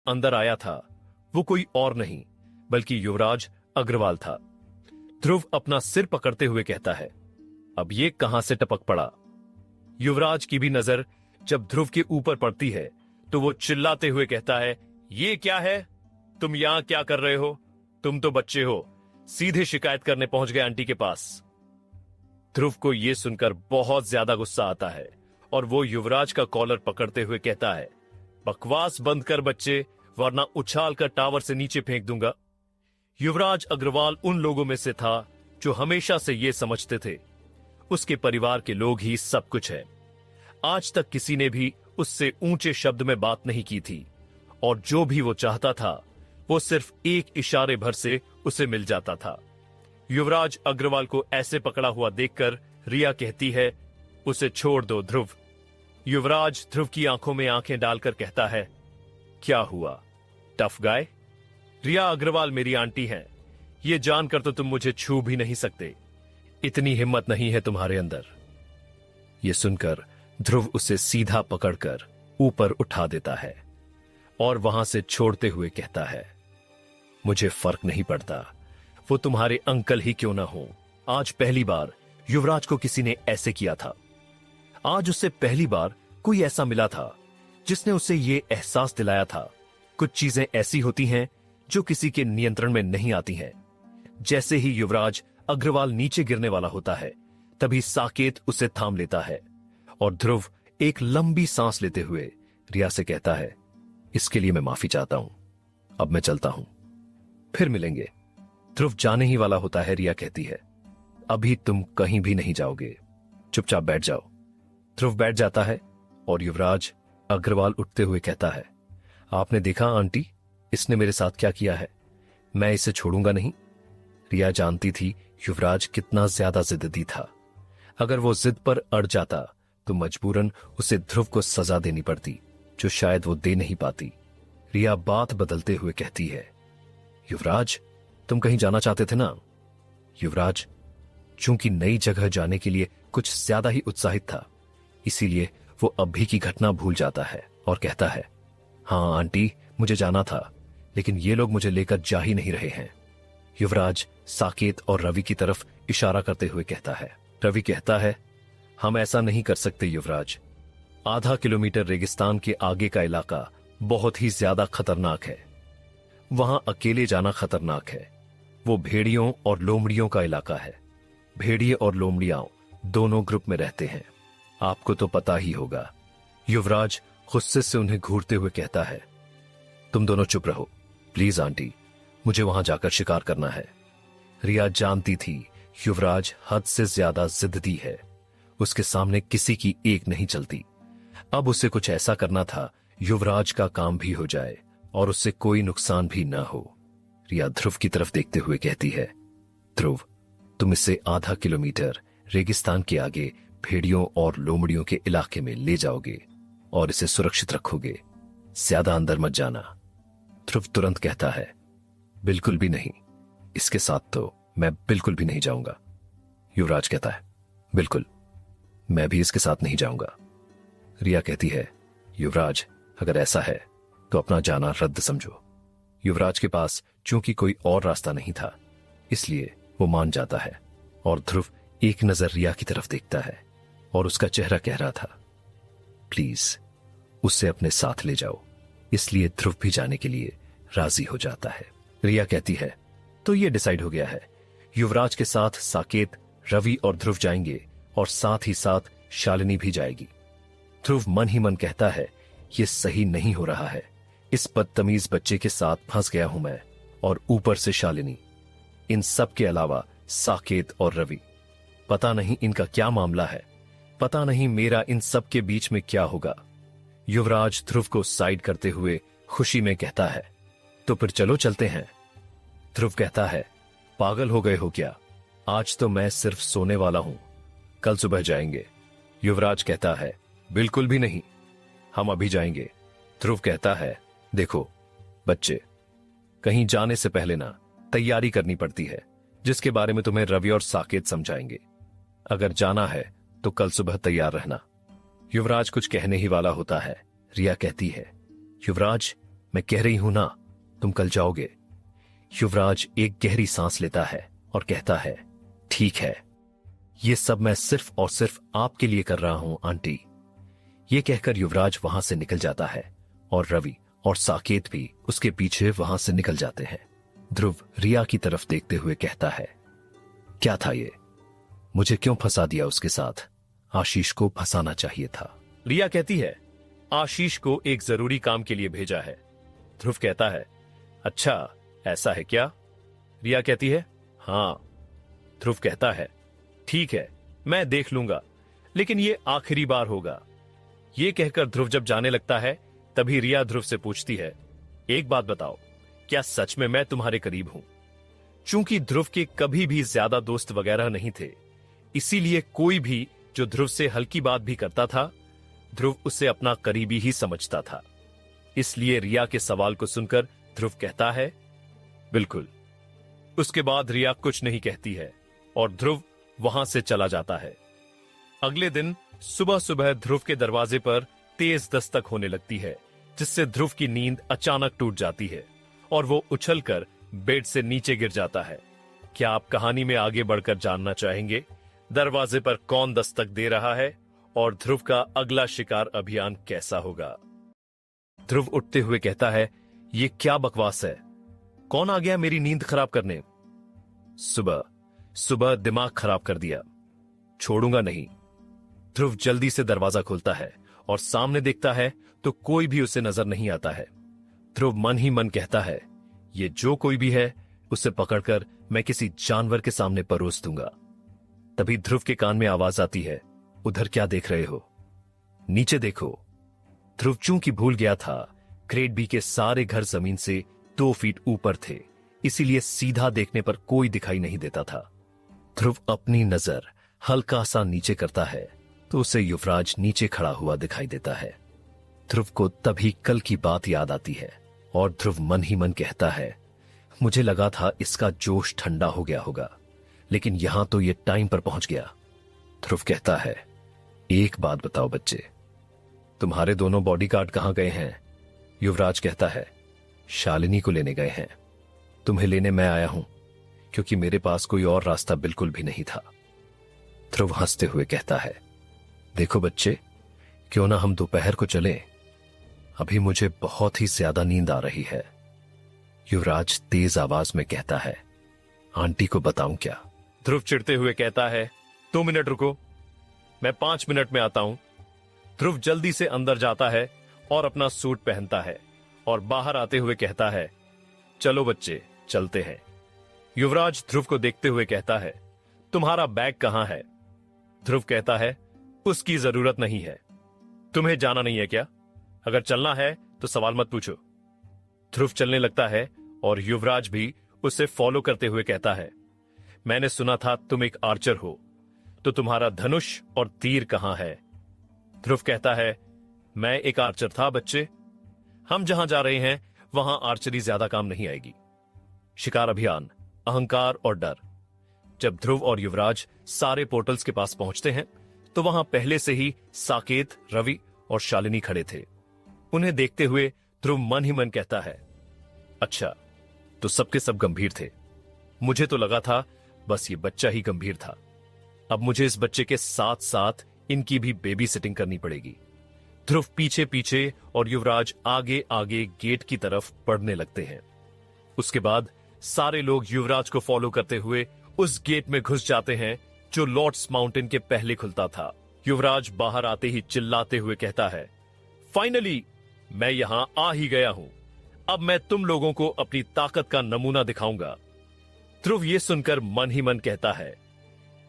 अंदर आया था वो कोई और नहीं बल्कि युवराज अग्रवाल था। ध्रुव अपना सिर पकड़ते हुए कहता है, अब ये कहां से टपक पड़ा। युवराज की भी नजर जब ध्रुव के ऊपर पड़ती है तो वो चिल्लाते हुए कहता है, ये क्या है, तुम यहां क्या कर रहे हो, तुम तो बच्चे हो, सीधे शिकायत करने पहुंच गए आंटी के पास। ध्रुव को यह सुनकर बहुत ज्यादा गुस्सा आता है और वो युवराज का कॉलर पकड़ते हुए कहता है, बकवास बंद कर बच्चे, वरना उछाल कर टावर से नीचे फेंक दूंगा। युवराज अग्रवाल उन लोगों में से था जो हमेशा से ये समझते थे उसके परिवार के लोग ही सब कुछ है। आज तक किसी ने भी उससे ऊंचे शब्द में बात नहीं की थी और जो भी वो चाहता था वो सिर्फ एक इशारे भर से उसे मिल जाता था। युवराज अग्रवाल को ऐसे पकड़ा हुआ देखकर रिया कहती है, उसे छोड़ दो ध्रुव। युवराज ध्रुव की आंखों में आंखें डालकर कहता है, क्या हुआ टफ गाय। रिया अग्रवाल मेरी आंटी हैं, ये जानकर तो तुम मुझे छू भी नहीं सकते, इतनी हिम्मत नहीं है तुम्हारे अंदर। यह सुनकर ध्रुव उसे सीधा पकड़कर ऊपर उठा देता है और वहां से छोड़ते हुए कहता है, मुझे फर्क नहीं पड़ता वो तुम्हारे अंकल ही क्यों ना हो। आज पहली बार युवराज को किसी ने ऐसे किया था। आज उससे पहली बार कोई ऐसा मिला था जिसने उसे ये एहसास दिलाया था कुछ चीजें ऐसी होती हैं जो किसी के नियंत्रण में नहीं आती हैं। जैसे ही युवराज अग्रवाल नीचे गिरने वाला होता है तभी साकेत उसे थाम लेता है और ध्रुव एक लंबी सांस लेते हुए रिया से कहता है, इसके लिए मैं माफी चाहता हूं, अब मैं चलता हूं, फिर मिलेंगे। ध्रुव जाने ही वाला होता है। रिया कहती है, अभी तुम कहीं भी नहीं जाओगे, चुपचाप बैठ जाओ। ध्रुव बैठ जाता है और युवराज अग्रवाल उठते हुए कहता है, आपने देखा आंटी, इसने मेरे साथ क्या किया है, मैं इसे छोड़ूंगा नहीं। रिया जानती थी युवराज कितना ज्यादा जिद्दी था। अगर वो जिद पर अड़ जाता तो मजबूरन उसे ध्रुव को सजा देनी पड़ती जो शायद वो दे नहीं पाती। रिया बात बदलते हुए कहती है, युवराज तुम कहीं जाना चाहते थे ना। युवराज चूंकि नई जगह जाने के लिए कुछ ज्यादा ही उत्साहित था, इसीलिए वो अभी की घटना भूल जाता है और कहता है, हाँ आंटी मुझे जाना था, लेकिन ये लोग मुझे लेकर जा ही नहीं रहे हैं। युवराज साकेत और रवि की तरफ इशारा करते हुए कहता है। रवि कहता है, हम ऐसा नहीं कर सकते युवराज, आधा किलोमीटर रेगिस्तान के आगे का इलाका बहुत ही ज्यादा खतरनाक है, वहां अकेले जाना खतरनाक है। वो भेड़ियों और लोमड़ियों का इलाका है, भेड़िए और लोमड़ियां दोनों ग्रुप में रहते हैं, आपको तो पता ही होगा। युवराज गुस्से से उन्हें घूरते हुए कहता है, तुम दोनों चुप रहो प्लीज आंटी, मुझे वहां जाकर शिकार करना है। रिया जानती थी युवराज हद से ज्यादा जिद्दी है, उसके सामने किसी की एक नहीं चलती। अब उसे कुछ ऐसा करना था युवराज का काम भी हो जाए और उससे कोई नुकसान भी ना हो। रिया ध्रुव की तरफ देखते हुए कहती है, ध्रुव तुम इसे आधा किलोमीटर रेगिस्तान के आगे भेड़ियों और लोमड़ियों के इलाके में ले जाओगे और इसे सुरक्षित रखोगे, ज्यादा अंदर मत जाना। ध्रुव तुरंत कहता है, बिल्कुल भी नहीं, इसके साथ तो मैं बिल्कुल भी नहीं जाऊंगा। युवराज कहता है, बिल्कुल, मैं भी इसके साथ नहीं जाऊंगा। रिया कहती है, युवराज अगर ऐसा है तो अपना जाना रद्द समझो। युवराज के पास चूंकि कोई और रास्ता नहीं था, इसलिए वो मान जाता है और ध्रुव एक नजर रिया की तरफ देखता है और उसका चेहरा कह रहा था, प्लीज उसे अपने साथ ले जाओ। इसलिए ध्रुव भी जाने के लिए राजी हो जाता है। रिया कहती है, तो ये डिसाइड हो गया है, युवराज के साथ साकेत, रवि और ध्रुव जाएंगे और साथ ही साथ शालिनी भी जाएगी। ध्रुव मन ही मन कहता है, ये सही नहीं हो रहा है, इस बदतमीज बच्चे के साथ फंस गया हूं मैं, और ऊपर से शालिनी, इन सब के अलावा साकेत और रवि, पता नहीं इनका क्या मामला है, पता नहीं मेरा इन सब के बीच में क्या होगा। युवराज ध्रुव को साइड करते हुए खुशी में कहता है, तो फिर चलो चलते हैं। ध्रुव कहता है, पागल हो गए हो क्या, आज तो मैं सिर्फ सोने वाला हूं, कल सुबह जाएंगे। युवराज कहता है, बिल्कुल भी नहीं, हम अभी जाएंगे। ध्रुव कहता है, देखो बच्चे, कहीं जाने से पहले ना तैयारी करनी पड़ती है, जिसके बारे में तुम्हें रवि और साकेत समझाएंगे। अगर जाना है तो कल सुबह तैयार रहना। युवराज कुछ कहने ही वाला होता है। रिया कहती है, युवराज मैं कह रही हूं ना, तुम कल जाओगे। युवराज एक गहरी सांस लेता है और कहता है, ठीक है, ये सब मैं सिर्फ और सिर्फ आपके लिए कर रहा हूं आंटी। ये कहकर युवराज वहां से निकल जाता है और रवि और साकेत भी उसके पीछे वहां से निकल जाते हैं। ध्रुव रिया की तरफ देखते हुए कहता है, क्या था ये? मुझे क्यों फंसा दिया उसके साथ? आशीष को फंसाना चाहिए था। रिया कहती है, आशीष को एक जरूरी काम के लिए भेजा है। ध्रुव कहता है, अच्छा ऐसा है क्या? रिया कहती है, हां। ध्रुव कहता है, ठीक है, मैं देख लूंगा, लेकिन ये आखिरी बार होगा। ये कहकर ध्रुव जब जाने लगता है, तभी रिया ध्रुव से पूछती है, एक बात बताओ, क्या सच में मैं तुम्हारे करीब हूं? चूंकि ध्रुव के कभी भी ज्यादा दोस्त वगैरह नहीं थे, इसीलिए कोई भी जो ध्रुव से हल्की बात भी करता था, ध्रुव उसे अपना करीबी ही समझता था। इसलिए रिया के सवाल को सुनकर ध्रुव कहता है, बिल्कुल। उसके बाद रिया कुछ नहीं कहती है और ध्रुव वहां से चला जाता है। अगले दिन सुबह सुबह ध्रुव के दरवाजे पर तेज दस्तक होने लगती है, जिससे ध्रुव की नींद अचानक टूट जाती है और वो उछलकर बेड से नीचे गिर जाता है। क्या आप कहानी में आगे बढ़कर जानना चाहेंगे दरवाजे पर कौन दस्तक दे रहा है और ध्रुव का अगला शिकार अभियान कैसा होगा? ध्रुव उठते हुए कहता है, ये क्या बकवास है? कौन आ गया मेरी नींद खराब करने? सुबह सुबह दिमाग खराब कर दिया, छोड़ूंगा नहीं। ध्रुव जल्दी से दरवाजा खोलता है और सामने देखता है तो कोई भी उसे नजर नहीं आता है। ध्रुव मन ही मन कहता है, ये जो कोई भी है उसे पकड़कर मैं किसी जानवर के सामने परोस दूंगा। तभी ध्रुव के कान में आवाज आती है, उधर क्या देख रहे हो? नीचे देखो। ध्रुव चूंकि भूल गया था, ग्रेड बी के सारे घर जमीन से 2 फीट ऊपर थे, इसीलिए सीधा देखने पर कोई दिखाई नहीं देता था। ध्रुव अपनी नजर हल्का सा नीचे करता है तो उसे युवराज नीचे खड़ा हुआ दिखाई देता है। ध्रुव को तभी कल की बात याद आती है और ध्रुव मन ही मन कहता है, मुझे लगा था इसका जोश ठंडा हो गया होगा, लेकिन यहां तो ये टाइम पर पहुंच गया। ध्रुव कहता है, एक बात बताओ बच्चे, तुम्हारे दोनों बॉडीगार्ड कहां गए हैं? युवराज कहता है, शालिनी को लेने गए हैं। तुम्हें लेने मैं आया हूं, क्योंकि मेरे पास कोई और रास्ता बिल्कुल भी नहीं था। ध्रुव हंसते हुए कहता है, देखो बच्चे, क्यों ना हम दोपहर को चलें? अभी मुझे बहुत ही ज्यादा नींद आ रही है। युवराज तेज आवाज में कहता है, आंटी को बताऊं क्या? ध्रुव चिढ़ते हुए कहता है, 2 मिनट रुको, मैं 5 मिनट में आता हूं। ध्रुव जल्दी से अंदर जाता है और अपना सूट पहनता है और बाहर आते हुए कहता है, चलो बच्चे चलते हैं। युवराज ध्रुव को देखते हुए कहता है, तुम्हारा बैग कहां है? ध्रुव कहता है, उसकी जरूरत नहीं है। तुम्हें जाना नहीं है क्या? अगर चलना है तो सवाल मत पूछो। ध्रुव चलने लगता है और युवराज भी उसे फॉलो करते हुए कहता है, मैंने सुना था तुम एक आर्चर हो, तो तुम्हारा धनुष और तीर कहां है? ध्रुव कहता है, मैं एक आर्चर था बच्चे। हम जहां जा रहे हैं वहां आर्चरी ज्यादा काम नहीं आएगी। शिकार अभियान, अहंकार और डर। जब ध्रुव और युवराज सारे पोर्टल्स के पास पहुंचते हैं तो वहां पहले से ही साकेत, रवि और शालिनी खड़े थे। उन्हें देखते हुए ध्रुव मन ही मन कहता है, अच्छा, तो सबके सब गंभीर थे। मुझे तो लगा था बस ये बच्चा ही गंभीर था। अब मुझे इस बच्चे के साथ साथ इनकी भी बेबी सिटिंग करनी पड़ेगी। ध्रुव पीछे पीछे और युवराज आगे आगे गेट की तरफ बढ़ने लगते हैं। उसके बाद सारे लोग युवराज को फॉलो करते हुए उस गेट में घुस जाते हैं जो लॉर्ड्स माउंटेन के पहले खुलता था। युवराज बाहर आते ही चिल्लाते हुए कहता है, फाइनली मैं यहां आ ही गया हूं। अब मैं तुम लोगों को अपनी ताकत का नमूना दिखाऊंगा। ध्रुव ये सुनकर मन ही मन कहता है,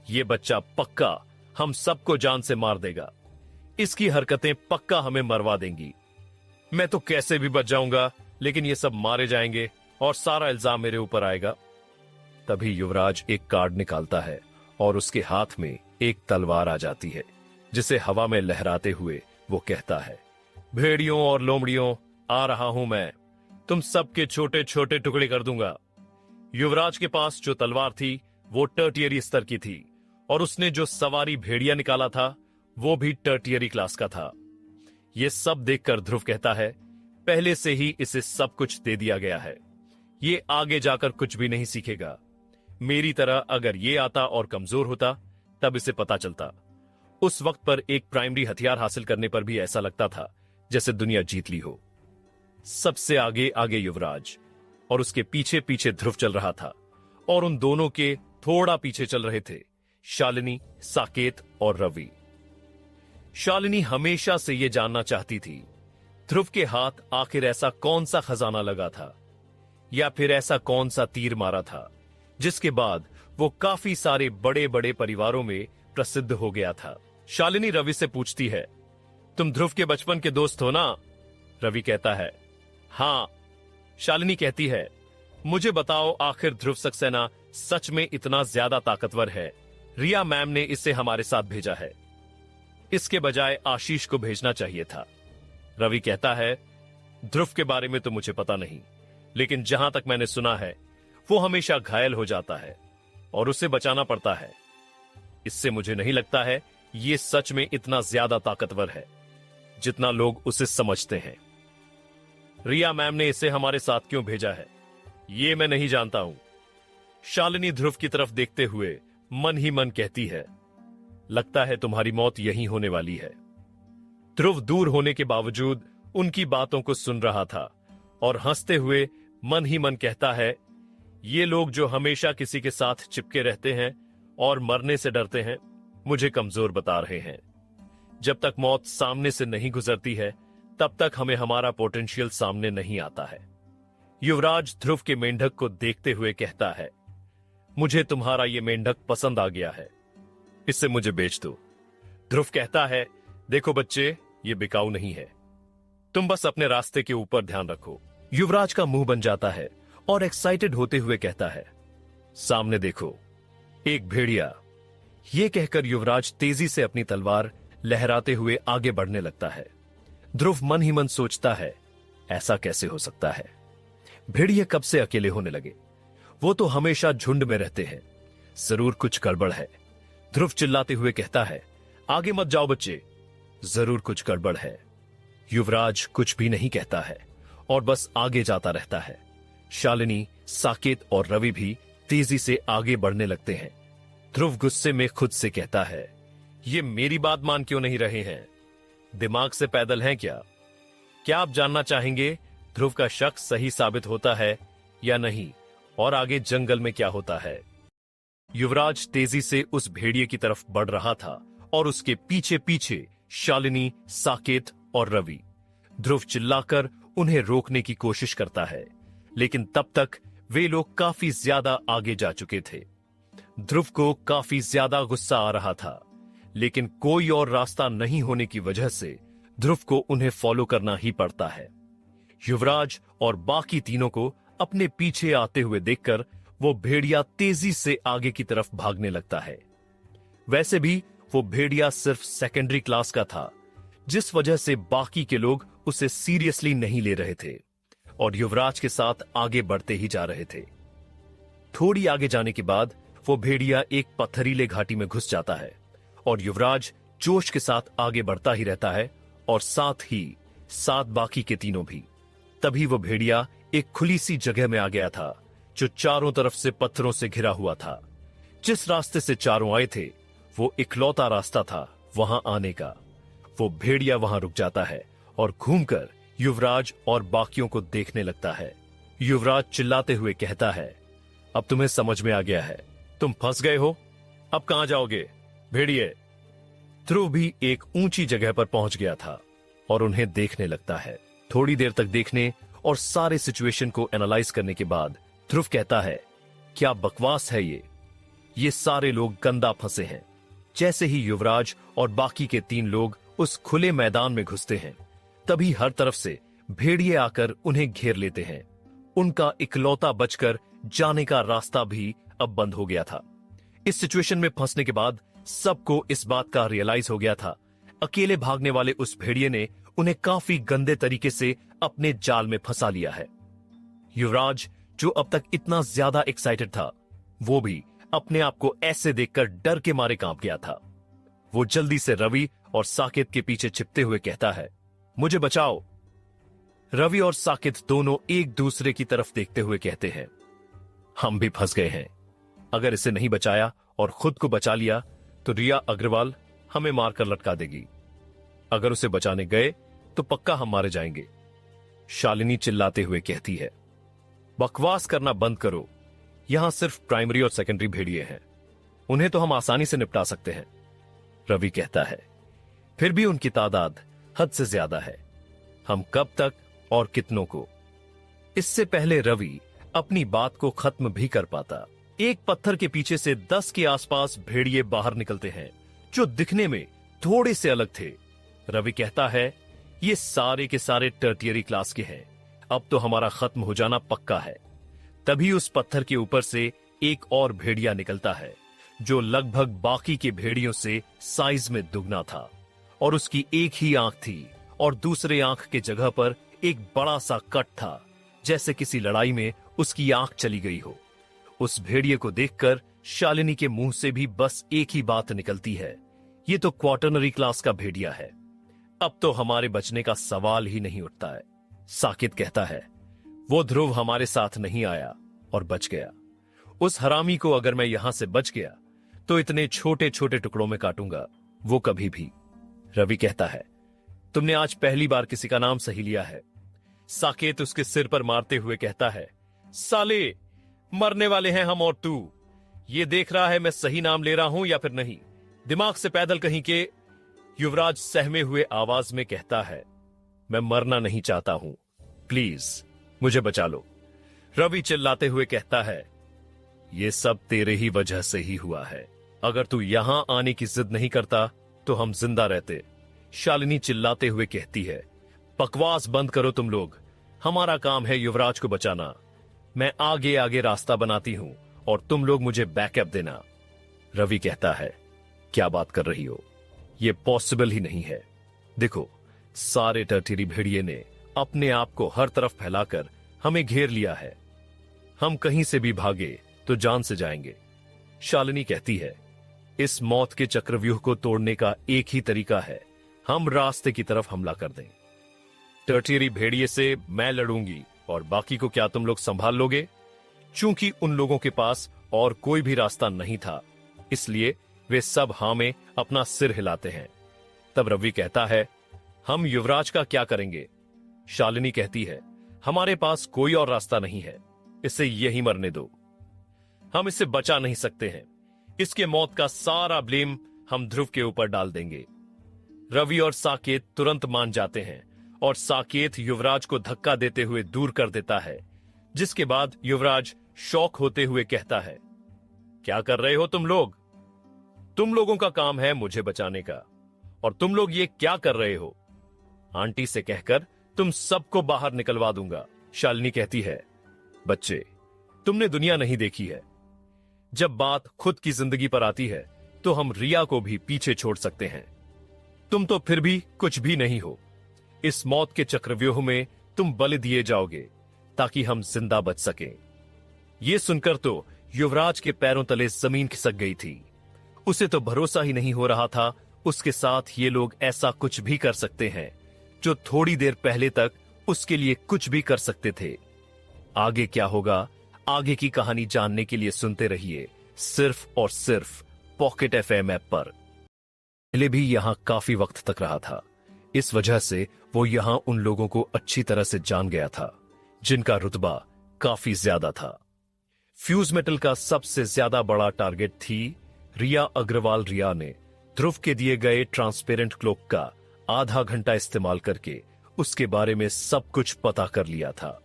ये बच्चा पक्का हम सबको जान से मार देगा। इसकी हरकतें पक्का हमें मरवा देंगी। मैं तो कैसे भी बच जाऊंगा, लेकिन ये सब मारे जाएंगे और सारा इल्जाम मेरे ऊपर आएगा। तभी युवराज एक कार्ड निकालता है और उसके हाथ में एक तलवार आ जाती है, जिसे हवा में लहराते हुए वो कहता है, भेड़ियों और लोमड़ियों, आ रहा हूं मैं, तुम सबके छोटे छोटे टुकड़े कर दूंगा। युवराज के पास जो तलवार थी वो टर्टियरी स्तर की थी और उसने जो सवारी भेड़िया निकाला था वो भी टर्टियरी क्लास का था। ये सब देखकर ध्रुव कहता है, पहले से ही इसे सब कुछ दे दिया गया है। ये आगे जाकर कुछ भी नहीं सीखेगा। मेरी तरह अगर ये आता और कमजोर होता तब इसे पता चलता। उस वक्त पर एक प्राइमरी हथियार हासिल करने पर भी ऐसा लगता था जैसे दुनिया जीत ली हो। सबसे आगे आगे युवराज और उसके पीछे पीछे ध्रुव चल रहा था, और उन दोनों के थोड़ा पीछे चल रहे थे शालिनी, साकेत और रवि। शालिनी हमेशा से यह जानना चाहती थी ध्रुव के हाथ आखिर ऐसा कौन सा खजाना लगा था, या फिर ऐसा कौन सा तीर मारा था जिसके बाद वो काफी सारे बड़े बड़े परिवारों में प्रसिद्ध हो गया था। शालिनी रवि से पूछती है, तुम ध्रुव के बचपन के दोस्त हो ना? रवि कहता है, हां। शालिनी कहती है, मुझे बताओ आखिर ध्रुव सक्सेना सच में इतना ज्यादा ताकतवर है? रिया मैम ने इसे हमारे साथ भेजा है, इसके बजाय आशीष को भेजना चाहिए था। रवि कहता है, ध्रुव के बारे में तो मुझे पता नहीं, लेकिन जहां तक मैंने सुना है वो हमेशा घायल हो जाता है और उसे बचाना पड़ता है। इससे मुझे नहीं लगता है ये सच में इतना ज्यादा ताकतवर है जितना लोग उसे समझते हैं। रिया मैम ने इसे हमारे साथ क्यों भेजा है ये मैं नहीं जानता हूं। शालिनी ध्रुव की तरफ देखते हुए मन ही मन कहती है, लगता है तुम्हारी मौत यहीं होने वाली है। ध्रुव दूर होने के बावजूद उनकी बातों को सुन रहा था और हंसते हुए मन ही मन कहता है, ये लोग जो हमेशा किसी के साथ चिपके रहते हैं और मरने से डरते हैं, मुझे कमजोर बता रहे हैं। जब तक मौत सामने से नहीं गुजरती है तब तक हमें हमारा पोटेंशियल सामने नहीं आता है। युवराज ध्रुव के मेंढक को देखते हुए कहता है, मुझे तुम्हारा ये मेंढक पसंद आ गया है, इसे मुझे बेच दो। ध्रुव कहता है, देखो बच्चे, ये बिकाऊ नहीं है, तुम बस अपने रास्ते के ऊपर ध्यान रखो। युवराज का मुंह बन जाता है और एक्साइटेड होते हुए कहता है, सामने देखो, एक भेड़िया। यह कहकर युवराज तेजी से अपनी तलवार लहराते हुए आगे बढ़ने लगता है। ध्रुव मन ही मन सोचता है, ऐसा कैसे हो सकता है? भेड़िए कब से अकेले होने लगे? वो तो हमेशा झुंड में रहते हैं, जरूर कुछ गड़बड़ है। ध्रुव चिल्लाते हुए कहता है, आगे मत जाओ बच्चे, जरूर कुछ गड़बड़ है। युवराज कुछ भी नहीं कहता है और बस आगे जाता रहता है। शालिनी, साकेत और रवि भी तेजी से आगे बढ़ने लगते हैं। ध्रुव गुस्से में खुद से कहता है, ये मेरी बात मान क्यों नहीं रहे हैं? दिमाग से पैदल हैं क्या? क्या आप जानना चाहेंगे ध्रुव का शक सही साबित होता है या नहीं, और आगे जंगल में क्या होता है? युवराज तेजी से उस भेड़िए की तरफ बढ़ रहा था और उसके पीछे पीछे शालिनी, साकेत और रवि। ध्रुव चिल्लाकर उन्हें रोकने की कोशिश करता है, लेकिन तब तक वे लोग काफी ज्यादा आगे जा चुके थे। ध्रुव को काफी ज्यादा गुस्सा आ रहा था, लेकिन कोई और रास्ता नहीं होने की वजह से ध्रुव को उन्हें फॉलो करना ही पड़ता है। युवराज और बाकी तीनों को अपने पीछे आते हुए देखकर वो भेड़िया तेजी से आगे की तरफ भागने लगता है। वैसे भी वो भेड़िया सिर्फ सेकेंडरी क्लास का था, जिस वजह से बाकी के लोग उसे सीरियसली नहीं ले रहे थे और युवराज के साथ आगे बढ़ते ही जा रहे थे। थोड़ी आगे जाने के बाद वो भेड़िया एक पत्थरीले घाटी में घुस जाता है और युवराज जोश के साथ आगे बढ़ता ही रहता है, और साथ ही साथ बाकी के तीनों भी। तभी वो भेड़िया एक खुली सी जगह में आ गया था जो चारों तरफ से पत्थरों से घिरा हुआ था। जिस रास्ते से चारों आए थे वो इकलौता रास्ता था वहां आने का। वो भेड़िया वहां रुक जाता है और घूमकर युवराज और बाकियों को देखने लगता है। युवराज चिल्लाते हुए कहता है, अब तुम्हें समझ में आ गया है, तुम फंस गए हो, अब कहां जाओगे भेड़िए? ध्रुव भी एक ऊंची जगह पर पहुंच गया था और उन्हें देखने लगता है। थोड़ी देर तक देखने और सारे सिचुएशन को एनालाइज करने के बाद ध्रुव कहता है, क्या बकवास है ये सारे लोग गंदा फंसे हैं। जैसे ही युवराज और बाकी के 3 लोग उस खुले मैदान में घुसते हैं, तभी हर तरफ से भेड़िए आकर उन्हें घेर लेते हैं। उनका इकलौता बचकर जाने का रास्ता भी अब बंद हो गया था। इस सिचुएशन में फंसने के बाद सबको इस बात का रियलाइज हो गया था, अकेले भागने वाले उस भेड़िए ने उन्हें काफी गंदे तरीके से अपने जाल में फंसा लिया है। युवराज, जो अब तक इतना ज्यादा एक्साइटेड था, वो भी अपने आप को ऐसे देखकर डर के मारे कांप गया था। वो जल्दी से रवि और साकेत के पीछे छिपते हुए कहता है, मुझे बचाओ। रवि और साकित दोनों एक दूसरे की तरफ देखते हुए कहते हैं, हम भी फंस गए हैं। अगर इसे नहीं बचाया और खुद को बचा लिया तो रिया अग्रवाल हमें मारकर लटका देगी। अगर उसे बचाने गए तो पक्का हम मारे जाएंगे। शालिनी चिल्लाते हुए कहती है, बकवास करना बंद करो। यहां सिर्फ प्राइमरी और सेकेंडरी भेड़िए हैं, उन्हें तो हम आसानी से निपटा सकते हैं। रवि कहता है, फिर भी उनकी तादाद हद से ज्यादा है। हम कब तक और कितनों को? इससे पहले रवि अपनी बात को खत्म भी कर पाता, एक पत्थर के पीछे से 10 के आसपास भेड़िए बाहर निकलते हैं जो दिखने में थोड़े से अलग थे। रवि कहता है, ये सारे के सारे टर्टियरी क्लास के हैं, अब तो हमारा खत्म हो जाना पक्का है। तभी उस पत्थर के ऊपर से एक और भेड़िया निकलता है जो लगभग बाकी के भेड़ियों से साइज में दुगना था और उसकी एक ही आंख थी और दूसरे आंख के जगह पर एक बड़ा सा कट था, जैसे किसी लड़ाई में उसकी आंख चली गई हो। उस भेड़िए को देखकर शालिनी के मुंह से भी बस एक ही बात निकलती है, ये तो क्वार्टरनरी क्लास का भेड़िया है, अब तो हमारे बचने का सवाल ही नहीं उठता है। साकित कहता है, वो ध्रुव हमारे साथ नहीं आया और बच गया। उस हरामी को अगर मैं यहां से बच गया तो इतने छोटे छोटे टुकड़ों में काटूंगा, वो कभी भी। रवि कहता है, तुमने आज पहली बार किसी का नाम सही लिया है। साकेत उसके सिर पर मारते हुए कहता है, साले, मरने वाले हैं हम और तू। ये देख रहा है मैं सही नाम ले रहा हूं या फिर नहीं? दिमाग से पैदल कहीं के। युवराज सहमे हुए आवाज में कहता है, मैं मरना नहीं चाहता हूं, प्लीज मुझे बचा लो। रवि चिल्लाते हुए कहता है, ये सब तेरे ही वजह से ही हुआ है। अगर तू यहां आने की जिद नहीं करता तो हम जिंदा रहते। शालिनी चिल्लाते हुए कहती है, बकवास बंद करो तुम लोग, हमारा काम है युवराज को बचाना। मैं आगे आगे रास्ता बनाती हूं और तुम लोग मुझे बैकअप देना। रवि कहता है, क्या बात कर रही हो, यह पॉसिबल ही नहीं है। देखो, सारे टर्टियरी भेड़िए ने अपने आप को हर तरफ फैलाकर हमें घेर लिया है। हम कहीं से भी भागे तो जान से जाएंगे। शालिनी कहती है, इस मौत के चक्रव्यूह को तोड़ने का एक ही तरीका है, हम रास्ते की तरफ हमला कर दें। टर्टियरी भेड़िए से मैं लड़ूंगी और बाकी को क्या तुम लोग संभाल लोगे? चूंकि उन लोगों के पास और कोई भी रास्ता नहीं था, इसलिए वे सब हां में अपना सिर हिलाते हैं। तब रवि कहता है, हम युवराज का क्या करेंगे? शालिनी कहती है, हमारे पास कोई और रास्ता नहीं है, इसे यही मरने दो। हम इसे बचा नहीं सकते हैं, इसके मौत का सारा ब्लेम हम ध्रुव के ऊपर डाल देंगे। रवि और साकेत तुरंत मान जाते हैं और साकेत युवराज को धक्का देते हुए दूर कर देता है, जिसके बाद युवराज शॉक होते हुए कहता है, क्या कर रहे हो तुम लोग? तुम लोगों का काम है मुझे बचाने का, और तुम लोग ये क्या कर रहे हो? आंटी से कहकर तुम सबको बाहर निकलवा दूंगा। शालिनी कहती है, बच्चे, तुमने दुनिया नहीं देखी है। जब बात खुद की जिंदगी पर आती है तो हम रिया को भी पीछे छोड़ सकते हैं। तुम तो फिर भी कुछ भी नहीं हो। इस मौत के चक्रव्यूह में तुम बलि दिए जाओगे ताकि हम जिंदा बच सकें। यह सुनकर तो युवराज के पैरों तले जमीन खिसक गई थी। उसे तो भरोसा ही नहीं हो रहा था उसके साथ ये लोग ऐसा कुछ भी कर सकते हैं जो थोड़ी देर पहले तक उसके लिए कुछ भी कर सकते थे। आगे क्या होगा, आगे की कहानी जानने के लिए सुनते रहिए सिर्फ और सिर्फ पॉकेट एफएम ऐप पर। पहले भी यहां काफी वक्त तक रहा था, इस वजह से वो यहां उन लोगों को अच्छी तरह से जान गया था जिनका रुतबा काफी ज्यादा था। फ्यूज मेटल का सबसे ज्यादा बड़ा टारगेट थी रिया अग्रवाल। रिया ने ध्रुव के दिए गए ट्रांसपेरेंट क्लोक का आधा घंटा इस्तेमाल करके उसके बारे में सब कुछ पता कर लिया था।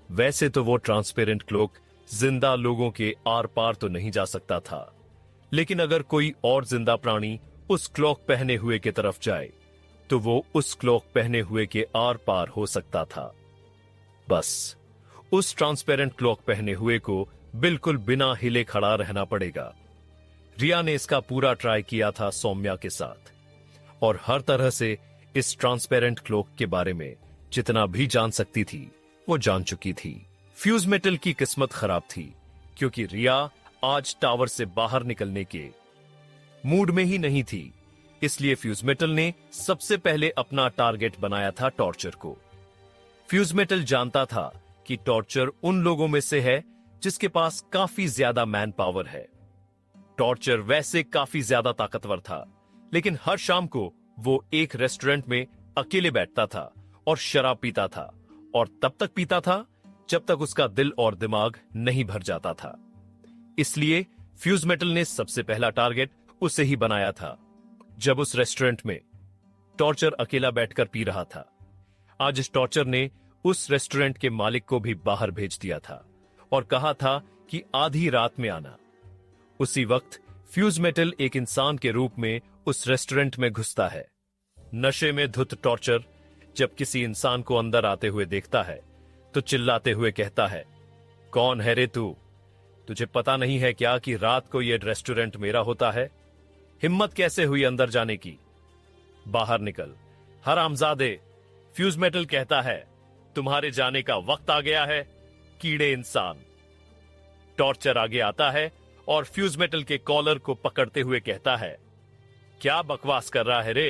वैसे तो वो ट्रांसपेरेंट क्लोक जिंदा लोगों के आर पार तो नहीं जा सकता था, लेकिन अगर कोई और जिंदा प्राणी उस क्लॉक पहने हुए की तरफ जाए तो वो उस क्लॉक पहने हुए के आर पार हो सकता था। बस उस ट्रांसपेरेंट क्लॉक पहने हुए को बिल्कुल बिना हिले खड़ा रहना पड़ेगा। रिया ने इसका पूरा ट्राई किया था सौम्या के साथ, और हर तरह से इस ट्रांसपेरेंट क्लॉक के बारे में जितना भी जान सकती थी वो जान चुकी थी। फ्यूज मेटल की किस्मत खराब थी क्योंकि रिया आज टावर से बाहर निकलने के मूड में ही नहीं थी, इसलिए फ्यूज मेटल ने सबसे पहले अपना टारगेट बनाया था टॉर्चर को। फ्यूजमेटल जानता था कि टॉर्चर उन लोगों में से है जिसके पास काफी ज्यादा मैन पावर है। टॉर्चर वैसे काफी ज्यादा ताकतवर था, लेकिन हर शाम को वो एक रेस्टोरेंट में अकेले बैठता था और शराब पीता था, और तब तक पीता था जब तक उसका दिल और दिमाग नहीं भर जाता था। इसलिए फ्यूजमेटल ने सबसे पहला टारगेट उसे ही बनाया था। जब उस रेस्टोरेंट में टॉर्चर अकेला बैठकर पी रहा था, आज इस टॉर्चर ने उस रेस्टोरेंट के मालिक को भी बाहर भेज दिया था और कहा था कि आधी रात में आना। उसी वक्त फ्यूजमेटल एक इंसान के रूप में उस रेस्टोरेंट में घुसता है। नशे में धुत टॉर्चर जब किसी इंसान को अंदर आते हुए देखता है तो चिल्लाते हुए कहता है, कौन है रे तू? तुझे पता नहीं है क्या कि रात को यह रेस्टोरेंट मेरा होता है? हिम्मत कैसे हुई अंदर जाने की? बाहर निकल हरामजादे। फ्यूजमेटल कहता है, तुम्हारे जाने का वक्त आ गया है, कीड़े इंसान। टॉर्चर आगे आता है और फ्यूजमेटल के कॉलर को पकड़ते हुए कहता है, क्या बकवास कर रहा है रे?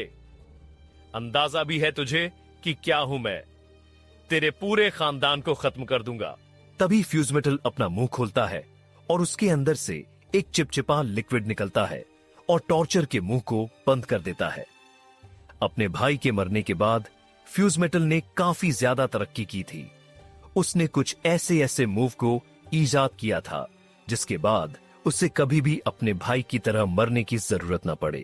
अंदाजा भी है तुझे कि क्या हूं मैं? तेरे पूरे खानदान को खत्म कर दूंगा। तभी फ्यूजमेटल अपना मुंह खोलता है और उसके अंदर से एक चिपचिपा लिक्विड निकलता है और टॉर्चर के मुंह को बंद कर देता है। अपने भाई के मरने के बाद फ्यूजमेटल ने काफी ज्यादा तरक्की की थी। उसने कुछ ऐसे ऐसे मूव को ईजाद किया था जिसके बाद उसे कभी भी अपने भाई की तरह मरने की जरूरत न पड़े।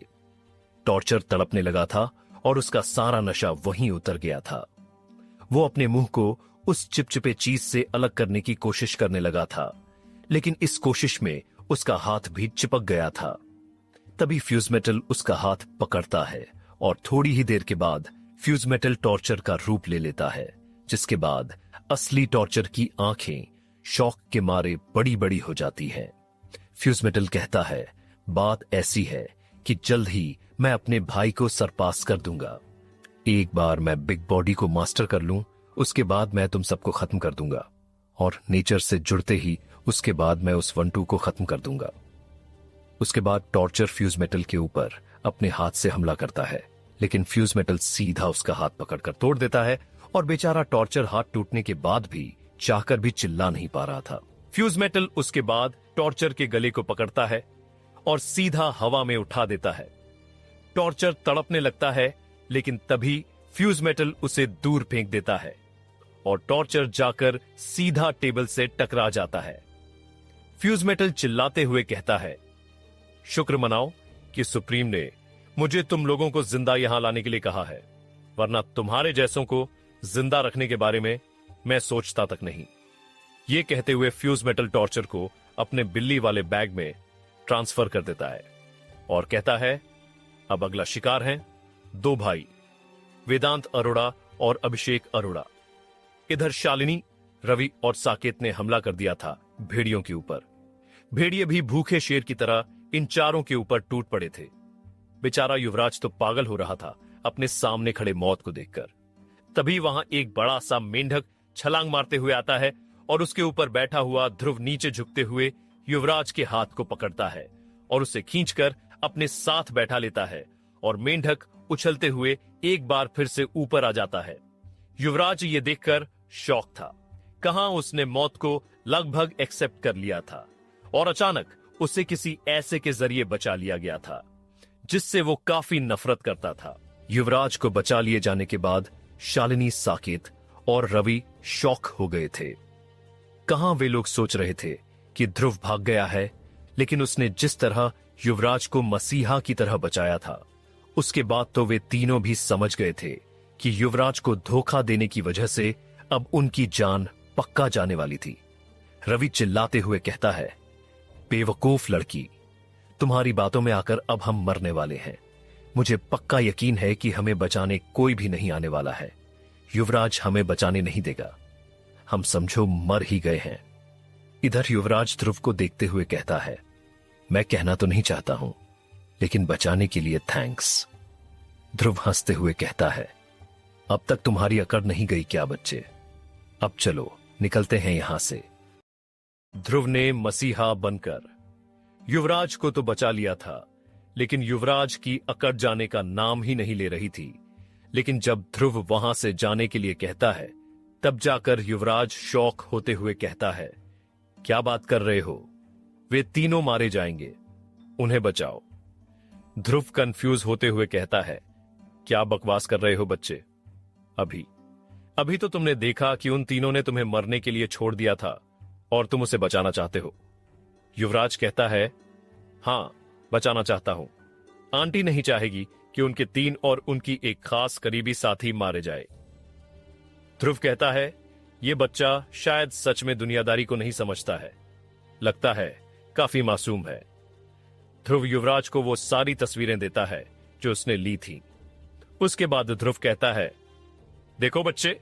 टॉर्चर तड़पने लगा था और उसका सारा नशा वहीं उतर गया था। वो अपने मुंह को उस चिपचिपे चीज से अलग करने की कोशिश करने लगा था, लेकिन इस कोशिश में उसका हाथ भी चिपक गया था। तभी फ्यूजमेटल उसका हाथ पकड़ता है और थोड़ी ही देर के बाद फ्यूजमेटल टॉर्चर का रूप ले लेता है, जिसके बाद असली टॉर्चर की आंखें शौक के मारे बड़ी बड़ी हो जाती हैं। फ्यूजमेटल कहता है, बात ऐसी है कि जल्द ही मैं अपने भाई को सरपास कर दूंगा। एक बार मैं बिग बॉडी को मास्टर कर लूं, उसके बाद मैं तुम सबको खत्म कर दूंगा, और नेचर से जुड़ते ही उसके बाद मैं उस 1-2 को खत्म कर दूंगा। उसके बाद टॉर्चर फ्यूजमेटल के ऊपर अपने हाथ से हमला करता है, लेकिन फ्यूजमेटल सीधा उसका हाथ पकड़कर तोड़ देता है और बेचारा टॉर्चर हाथ टूटने के बाद भी चाहकर भी चिल्ला नहीं पा रहा था। फ्यूजमेटल उसके बाद टॉर्चर के गले को पकड़ता है और सीधा हवा में उठा देता है। टॉर्चर तड़पने लगता है, लेकिन तभी फ्यूजमेटल उसे दूर फेंक देता है और टॉर्चर जाकर सीधा टेबल से टकरा जाता है। फ्यूजमेटल चिल्लाते हुए कहता है, शुक्र मनाओ कि सुप्रीम ने मुझे तुम लोगों को जिंदा यहां लाने के लिए कहा है, वरना तुम्हारे जैसों को जिंदा रखने के बारे में मैं सोचता तक नहीं। यह कहते हुए फ्यूजमेटल टॉर्चर को अपने बिल्ली वाले बैग में ट्रांसफर कर देता है और कहता है, अब अगला शिकार है 2 भाई, वेदांत अरोड़ा और अभिषेक अरोड़ा। इधर शालिनी, रवि और साकेत ने हमला कर दिया था भेड़ियों के ऊपर। भेड़िए भी भूखे शेर की तरह इन चारों के ऊपर टूट पड़े थे। बेचारा युवराज तो पागल हो रहा था अपने सामने खड़े मौत को देखकर। तभी वहां एक बड़ा सा मेंढक छलांग मारते हुए आता है और उसके ऊपर बैठा हुआ ध्रुव नीचे झुकते हुए युवराज के हाथ को पकड़ता है और उसे खींचकर अपने साथ बैठा लेता है और मेंढक उछलते हुए एक बार फिर से ऊपर आ जाता है। युवराज ये देखकर शॉक था। कहां उसने मौत को लगभग एक्सेप्ट कर लिया था और अचानक उसे किसी ऐसे के जरिए बचा लिया गया था जिससे वो काफी नफरत करता था। युवराज को बचा लिए जाने के बाद शालिनी, साकेत और रवि शॉक हो गए थे। कहां वे लोग सोच रहे थे कि ध्रुव भाग गया है, लेकिन उसने जिस तरह युवराज को मसीहा की तरह बचाया था, उसके बाद तो वे तीनों भी समझ गए थे कि युवराज को धोखा देने की वजह से अब उनकी जान पक्का जाने वाली थी। रवि चिल्लाते हुए कहता है, बेवकूफ लड़की, तुम्हारी बातों में आकर अब हम मरने वाले हैं। मुझे पक्का यकीन है कि हमें बचाने कोई भी नहीं आने वाला है। युवराज हमें बचाने नहीं देगा, हम समझो मर ही गए हैं। इधर युवराज ध्रुव को देखते हुए कहता है, मैं कहना तो नहीं चाहता हूं, लेकिन बचाने के लिए थैंक्स। ध्रुव हंसते हुए कहता है, अब तक तुम्हारी अकड़ नहीं गई क्या बच्चे? अब चलो निकलते हैं यहां से। ध्रुव ने मसीहा बनकर युवराज को तो बचा लिया था, लेकिन युवराज की अकड़ जाने का नाम ही नहीं ले रही थी। लेकिन जब ध्रुव वहां से जाने के लिए कहता है, तब जाकर युवराज शौक होते हुए कहता है, क्या बात कर रहे हो? वे तीनों मारे जाएंगे, उन्हें बचाओ। ध्रुव कंफ्यूज होते हुए कहता है, क्या बकवास कर रहे हो बच्चे? अभी तो तुमने देखा कि उन तीनों ने तुम्हें मरने के लिए छोड़ दिया था और तुम उसे बचाना चाहते हो। युवराज कहता है, हां, बचाना चाहता हूं। आंटी नहीं चाहेगी कि उनके 3 और उनकी एक खास करीबी साथी मारे जाए। ध्रुव कहता है, यह बच्चा शायद सच में दुनियादारी को नहीं समझता है, लगता है काफी मासूम है। ध्रुव युवराज को वो सारी तस्वीरें देता है जो उसने ली थी। उसके बाद ध्रुव कहता है, देखो बच्चे,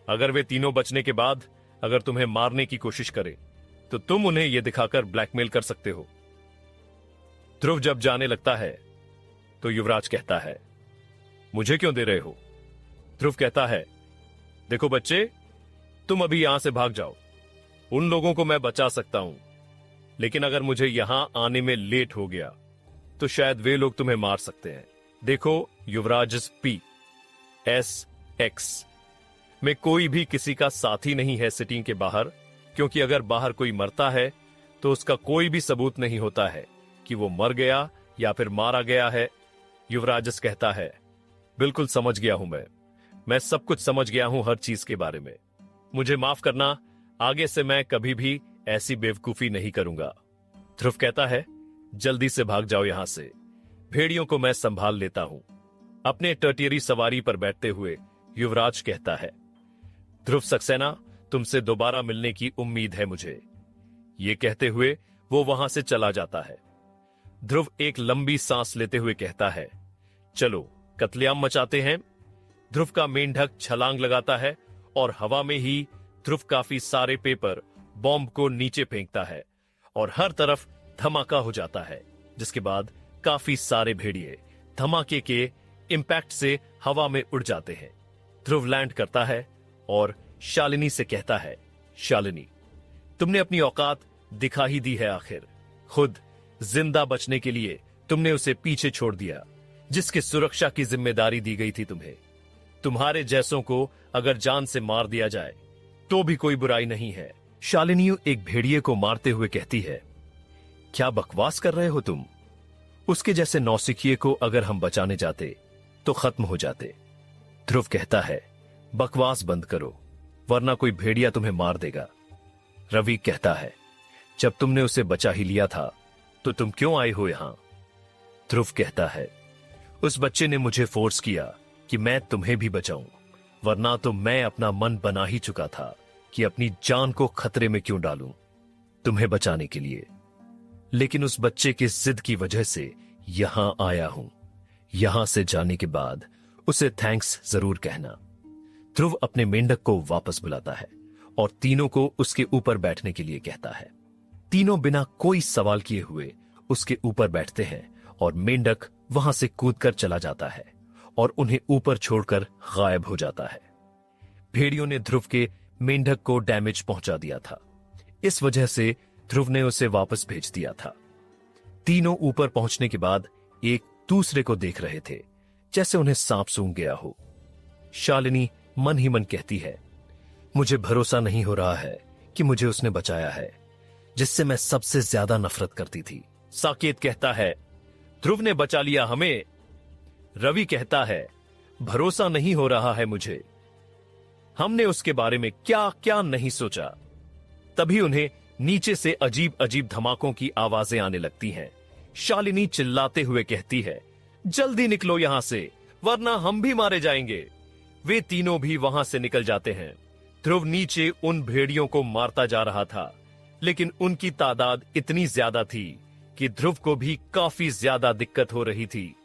अगर वे तीनों बचने के बाद अगर तुम्हें मारने की कोशिश करें तो तुम उन्हें यह दिखाकर ब्लैकमेल कर सकते हो। ध्रुव जब जाने लगता है तो युवराज कहता है, मुझे क्यों दे रहे हो? ध्रुव कहता है, देखो बच्चे, तुम अभी यहां से भाग जाओ। उन लोगों को मैं बचा सकता हूं, लेकिन अगर मुझे यहां आने में लेट हो गया तो शायद वे लोग तुम्हें मार सकते हैं। देखो, युवराज PSX में कोई भी किसी का साथी नहीं है सिटी के बाहर, क्योंकि अगर बाहर कोई मरता है तो उसका कोई भी सबूत नहीं होता है कि वो मर गया या फिर मारा गया है। युवराजस कहता है, बिल्कुल समझ गया हूं मैं सब कुछ समझ गया हूं हर चीज के बारे में। मुझे माफ करना, आगे से मैं कभी भी ऐसी बेवकूफी नहीं करूंगा। ध्रुव कहता है, जल्दी से भाग जाओ यहां से, भेड़ियों को मैं संभाल लेता हूं। अपने टर्टियरी सवारी पर बैठते हुए युवराज कहता है, ध्रुव सक्सेना, तुमसे दोबारा मिलने की उम्मीद है मुझे। ये कहते हुए वो वहां से चला जाता है। ध्रुव एक लंबी सांस लेते हुए कहता है, चलो कत्लेआम मचाते हैं। ध्रुव का मेंढक छलांग लगाता है और हवा में ही ध्रुव काफी सारे पेपर बॉम्ब को नीचे फेंकता है और हर तरफ धमाका हो जाता है, जिसके बाद काफी सारे भेड़िए धमाके के इंपैक्ट से हवा में उड़ जाते हैं। ध्रुव लैंड करता है और शालिनी से कहता है, शालिनी, तुमने अपनी औकात दिखा ही दी है आखिर। खुद जिंदा बचने के लिए तुमने उसे पीछे छोड़ दिया, जिसकी सुरक्षा की जिम्मेदारी दी गई थी तुम्हें। तुम्हारे जैसों को अगर जान से मार दिया जाए तो भी कोई बुराई नहीं है। शालिनी एक भेड़िए को मारते हुए कहती है, क्या बकवास कर रहे हो तुम? उसके जैसे नौसिखिए को अगर हम बचाने जाते तो खत्म हो जाते। ध्रुव कहता है, बकवास बंद करो, वरना कोई भेड़िया तुम्हें मार देगा। रवि कहता है, जब तुमने उसे बचा ही लिया था तो तुम क्यों आए हो यहां? ध्रुव कहता है, उस बच्चे ने मुझे फोर्स किया कि मैं तुम्हें भी बचाऊं, वरना तो मैं अपना मन बना ही चुका था कि अपनी जान को खतरे में क्यों डालूं तुम्हें बचाने के लिए। लेकिन उस बच्चे की जिद की वजह से यहां आया हूं। यहां से जाने के बाद उसे थैंक्स जरूर कहना। ध्रुव अपने मेंढक को वापस बुलाता है और तीनों को उसके ऊपर बैठने के लिए कहता है। तीनों बिना कोई सवाल किए हुए उसके ऊपर बैठते हैं और मेंढक वहां से कूदकर चला जाता है और उन्हें ऊपर छोड़कर गायब हो जाता है। भेड़ियों ने ध्रुव के मेंढक को डैमेज पहुंचा दिया था, इस वजह से ध्रुव ने उसे वापस भेज दिया था। तीनों ऊपर पहुंचने के बाद एक दूसरे को देख रहे थे, जैसे उन्हें सांप सूंघ गया हो। शालिनी मन ही मन कहती है, मुझे भरोसा नहीं हो रहा है कि मुझे उसने बचाया है, जिससे मैं सबसे ज्यादा नफरत करती थी। साकेत कहता है, ध्रुव ने बचा लिया हमें। रवि कहता है, भरोसा नहीं हो रहा है मुझे, हमने उसके बारे में क्या क्या नहीं सोचा। तभी उन्हें नीचे से अजीब अजीब धमाकों की आवाजें आने लगती हैं। शालिनी चिल्लाते हुए कहती है, जल्दी निकलो यहां से, वरना हम भी मारे जाएंगे। वे तीनों भी वहां से निकल जाते हैं। ध्रुव नीचे उन भेड़ियों को मारता जा रहा था, लेकिन उनकी तादाद इतनी ज्यादा थी कि ध्रुव को भी काफी ज्यादा दिक्कत हो रही थी।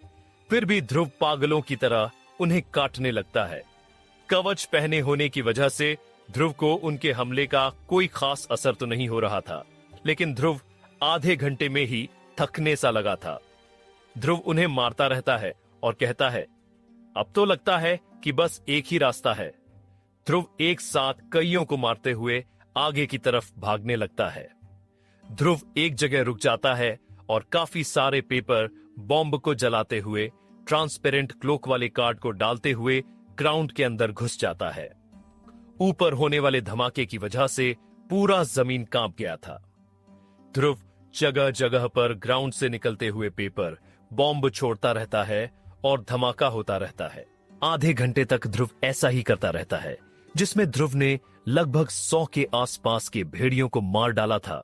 फिर भी ध्रुव पागलों की तरह उन्हें काटने लगता है। कवच पहने होने की वजह से ध्रुव को उनके हमले का कोई खास असर तो नहीं हो रहा था, लेकिन ध्रुव आधे घंटे में ही थकने सा लगा था। ध्रुव उन्हें मारता रहता है और कहता है, अब तो लगता है कि बस एक ही रास्ता है। ध्रुव एक साथ कईयों को मारते हुए आगे की तरफ भागने लगता है। ध्रुव एक जगह रुक जाता है और काफी सारे पेपर बॉम्ब को जलाते हुए ट्रांसपेरेंट क्लोक वाले कार्ड को डालते हुए ग्राउंड के अंदर घुस जाता है। ऊपर होने वाले धमाके की वजह से पूरा जमीन कांप गया था। ध्रुव जगह जगह पर ग्राउंड से निकलते हुए पेपर बॉम्ब छोड़ता रहता है और धमाका होता रहता है। आधे घंटे तक ध्रुव ऐसा ही करता रहता है, जिसमें ध्रुव ने लगभग 100 के आसपास के भेड़ियों को मार डाला था,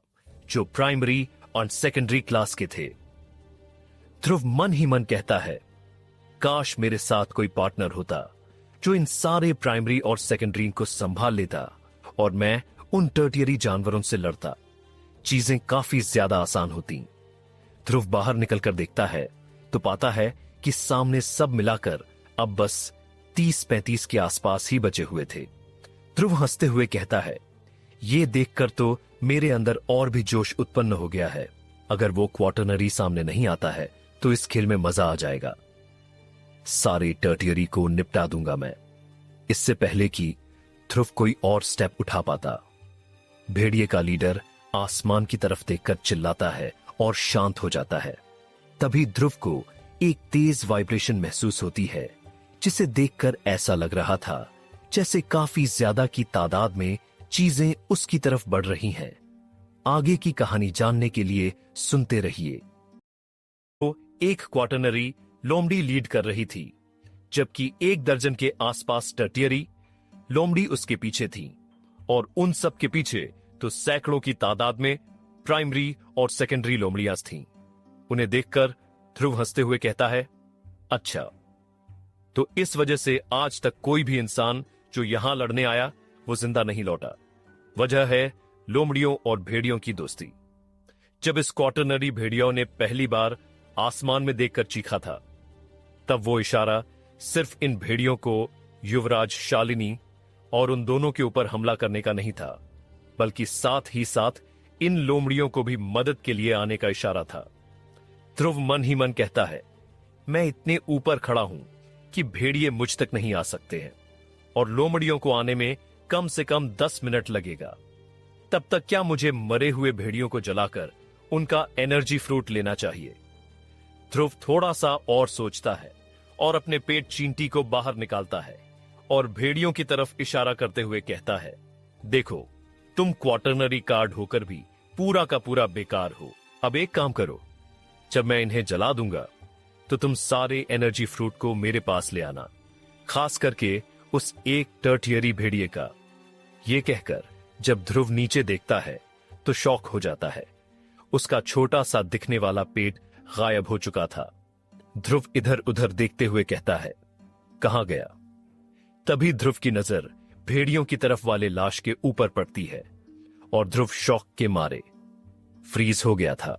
जो प्राइमरी और सेकेंडरी क्लास के थे। ध्रुव मन ही मन कहता है, काश मेरे साथ कोई पार्टनर होता जो इन सारे प्राइमरी और सेकेंडरी को संभाल लेता और मैं उन टर्टियरी जानवरों से लड़ता। चीजें काफी ज्यादा आसान होती। ध्रुव बाहर निकलकर देखता है तो पाता है कि सामने सब मिलाकर अब बस 30-35 के आसपास ही बचे हुए थे। ध्रुव हंसते हुए कहता है, ये देखकर तो मेरे अंदर और भी जोश उत्पन्न हो गया है। अगर वो क्वार्टरनरी सामने नहीं आता है तो इस खेल में मजा आ जाएगा। सारे टर्टियरी को निपटा दूंगा मैं, इससे पहले कि ध्रुव कोई और स्टेप उठा पाता। भेड़िए का लीडर आसमान की तरफ देखकर चिल्लाता है और शांत हो जाता है। तभी ध्रुव को एक तेज वाइब्रेशन महसूस होती है, जिसे देखकर ऐसा लग रहा था जैसे काफी ज्यादा की तादाद में चीजें उसकी तरफ बढ़ रही हैं। आगे की कहानी जानने के लिए सुनते रहिए। तो एक क्वार्टरनरी लोमड़ी लीड कर रही थी, जबकि 1 दर्जन के आसपास टर्टियरी लोमड़ी उसके पीछे थी, और उन सब के पीछे तो सैकड़ों की तादाद में प्राइमरी और सेकेंडरी लोमड़ियां थीं। उन्हें देखकर ध्रुव हंसते हुए कहता है, अच्छा, तो इस वजह से आज तक कोई भी इंसान जो यहां लड़ने आया वो जिंदा नहीं लौटा। वजह है लोमड़ियों और भेड़ियों की दोस्ती। जब इस क्वार्टरनरी भेड़ियों ने पहली बार आसमान में देखकर चीखा था, तब वो इशारा सिर्फ इन भेड़ियों को युवराज शालिनी और उन दोनों के ऊपर हमला करने का नहीं था, बल्कि साथ ही साथ इन लोमड़ियों को भी मदद के लिए आने का इशारा था। ध्रुव मन ही मन कहता है, मैं इतने ऊपर खड़ा हूं कि भेड़िए मुझ तक नहीं आ सकते हैं, और लोमड़ियों को आने में कम से कम 10 मिनट लगेगा। तब तक क्या मुझे मरे हुए भेड़ियों को जलाकर उनका एनर्जी फ्रूट लेना चाहिए? ध्रुव थोड़ा सा और सोचता है और अपने पेट चींटी को बाहर निकालता है और भेड़ियों की तरफ इशारा करते हुए कहता है, देखो, तुम क्वार्टरनरी कार्ड होकर भी पूरा का पूरा बेकार हो। अब एक काम करो, जब मैं इन्हें जला दूंगा तो तुम सारे एनर्जी फ्रूट को मेरे पास ले आना, खास करके उस एक टर्टियरी भेड़िए का। यह कहकर जब ध्रुव नीचे देखता है तो शॉक हो जाता है। उसका छोटा सा दिखने वाला पेट गायब हो चुका था। ध्रुव इधर उधर देखते हुए कहता है, कहां गया? तभी ध्रुव की नजर भेड़ियों की तरफ वाले लाश के ऊपर पड़ती है और ध्रुव शॉक के मारे फ्रीज हो गया था।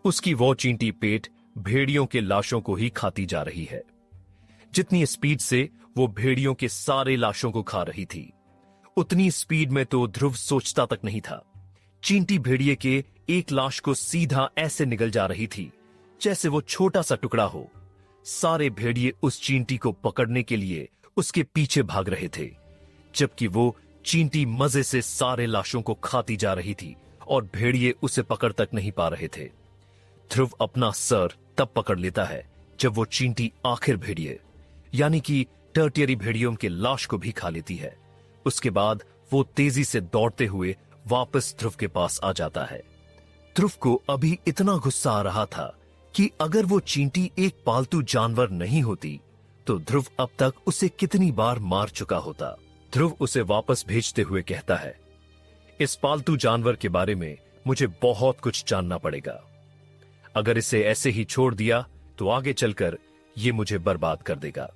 उसकी वो चींटी पेट भेड़ियों के लाशों को ही खाती जा रही है। जितनी स्पीड से वो भेड़ियों के सारे लाशों को खा रही थी, उतनी स्पीड में तो ध्रुव सोचता तक नहीं था। चींटी भेड़िए के एक लाश को सीधा ऐसे निगल जा रही थी जैसे वो छोटा सा टुकड़ा हो। सारे भेड़िए उस चींटी को पकड़ने के लिए उसके पीछे भाग रहे थे, जबकि वो चींटी मजे से सारे लाशों को खाती जा रही थी और भेड़िए उसे पकड़ तक नहीं पा रहे थे। ध्रुव अपना सर तब पकड़ लेता है जब वो चींटी आखिर भेड़िए यानी कि टर्टियरी भेड़ियों के लाश को भी खा लेती है। उसके बाद वो तेजी से दौड़ते हुए वापस ध्रुव के पास आ जाता है। ध्रुव को अभी इतना गुस्सा आ रहा था कि अगर वो चींटी एक पालतू जानवर नहीं होती तो ध्रुव अब तक उसे कितनी बार मार चुका होता। ध्रुव उसे वापस भेजते हुए कहता है, इस पालतू जानवर के बारे में मुझे बहुत कुछ जानना पड़ेगा। अगर इसे ऐसे ही छोड़ दिया तो आगे चलकर ये मुझे बर्बाद कर देगा।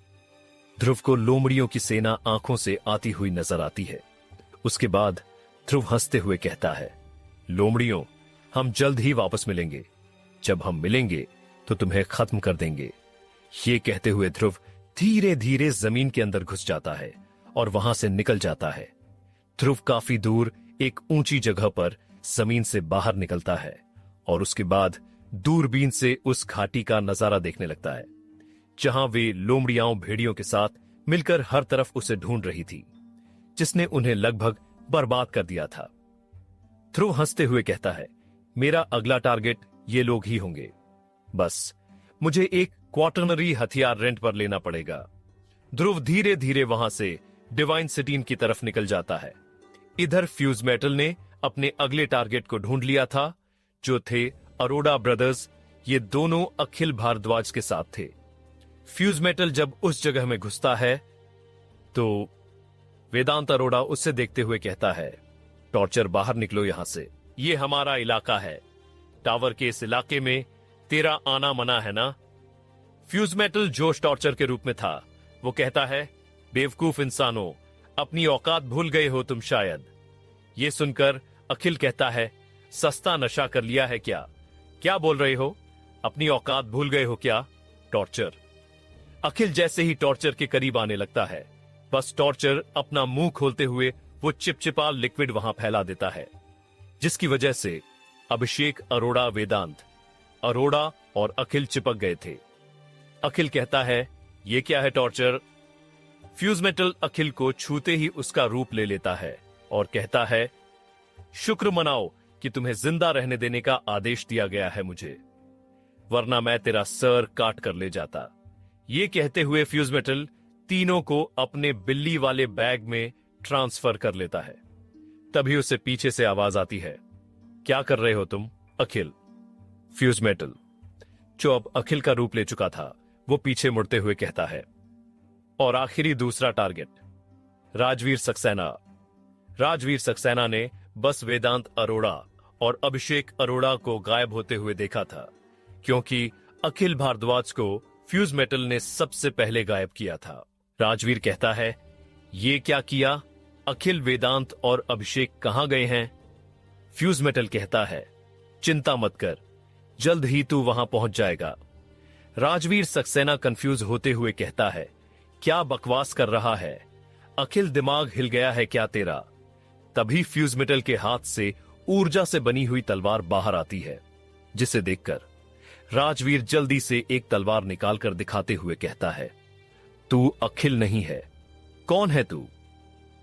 ध्रुव को लोमड़ियों की सेना आंखों से आती हुई नजर आती है। उसके बाद ध्रुव हंसते हुए कहता है, लोमड़ियों, हम जल्द ही वापस मिलेंगे। जब हम मिलेंगे तो तुम्हें खत्म कर देंगे। ये कहते हुए ध्रुव धीरे धीरे जमीन के अंदर घुस जाता है और वहां से निकल जाता है। ध्रुव काफी दूर एक ऊंची जगह पर जमीन से बाहर निकलता है और उसके बाद दूरबीन से उस घाटी का नजारा देखने लगता है, जहां वे लोमड़ियाओं भेड़ियों के साथ मिलकर हर तरफ उसे ढूंढ रही थी, जिसने उन्हें लगभग बर्बाद कर दिया था। ध्रुव हंसते हुए कहता है, मेरा अगला टारगेट ये लोग ही होंगे। बस मुझे एक क्वार्टरनरी हथियार रेंट पर लेना पड़ेगा। ध्रुव धीरे धीरे वहां से डिवाइन सिटीन की तरफ निकल जाता है। इधर फ्यूज मेटल ने अपने अगले टारगेट को ढूंढ लिया था, जो थे अरोड़ा ब्रदर्स। ये दोनों अखिल भारद्वाज के साथ थे। फ्यूज मेटल जब उस जगह में घुसता है तो वेदांत अरोड़ा उससे देखते हुए कहता है, टॉर्चर बाहर निकलो यहां से, ये हमारा इलाका है। टावर के इस इलाके में तेरा आना मना है ना। फ्यूज मेटल जोश टॉर्चर के रूप में था। वो कहता है, बेवकूफ इंसानों, अपनी औकात भूल गए हो तुम शायद। ये सुनकर अखिल कहता है, सस्ता नशा कर लिया है क्या? क्या बोल रहे हो? अपनी औकात भूल गए हो क्या? टॉर्चर। अखिल जैसे ही टॉर्चर के करीब आने लगता है, बस टॉर्चर अपना मुंह खोलते हुए वो चिपचिपा लिक्विड वहां फैला देता है, जिसकी वजह से अभिषेक, अरोड़ा, वेदांत, अरोड़ा और अखिल चिपक गए थे। अखिल कहता है, ये क्या है टॉर्चर? फ्यूज मेटल अखिल को छूते ही उसका रूप ले लेता है और कहता है, शुक्र मनाओ कि तुम्हें जिंदा रहने देने का आदेश दिया गया है मुझे, वरना मैं तेरा सर काट कर ले जाता। ये कहते हुए फ्यूज मेटल तीनों को अपने बिल्ली वाले बैग में ट्रांसफर कर लेता है। तभी उसे पीछे से आवाज आती है, क्या कर रहे हो तुम? अखिल। फ्यूज मेटल, जो अब अखिल का रूप ले चुका था, वो पीछे मुड़ते हुए कहता है, और आखिरी दूसरा टारगेट राजवीर सक्सेना। राजवीर सक्सेना ने बस वेदांत अरोड़ा और अभिषेक अरोड़ा को गायब होते हुए देखा था, क्योंकि अखिल भारद्वाज को फ्यूज मेटल ने सबसे पहले गायब किया था। राजवीर कहता है, ये क्या किया? अखिल, वेदांत और अभिषेक कहां गए हैं? फ्यूज मेटल कहता है, चिंता मत कर, जल्द ही तू वहां पहुंच जाएगा। राजवीर सक्सेना कंफ्यूज होते हुए कहता है, क्या बकवास कर रहा है? अखिल, दिमाग हिल गया है क्या तेरा? तभी फ्यूज मेटल के हाथ से ऊर्जा से बनी हुई तलवार बाहर आती है, जिसे देखकर राजवीर जल्दी से एक तलवार निकालकर दिखाते हुए कहता है, तू अखिल नहीं है। कौन है तू?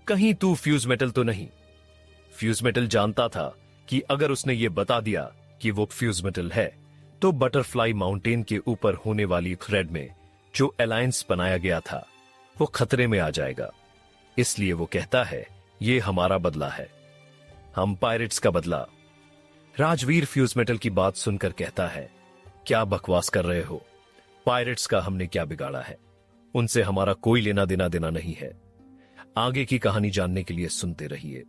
कहीं तू फ्यूज मेटल तो नहीं? फ्यूज मेटल जानता था कि अगर उसने ये बता दिया कि वो फ्यूज मेटल है, तो बटरफ्लाई माउंटेन के ऊपर होने वाली थ्रेड में जो अलायंस बनाया गया था, वो खतरे में आ जाएगा। इसलिए वो कहता है, ये हमारा बदला है, हम पायरेट्स का बदला। राजवीर फ्यूज मेटल की बात सुनकर कहता है, क्या बकवास कर रहे हो? पायरेट्स का हमने क्या बिगाड़ा है? उनसे हमारा कोई लेना देना नहीं है। आगे की कहानी जानने के लिए सुनते रहिए।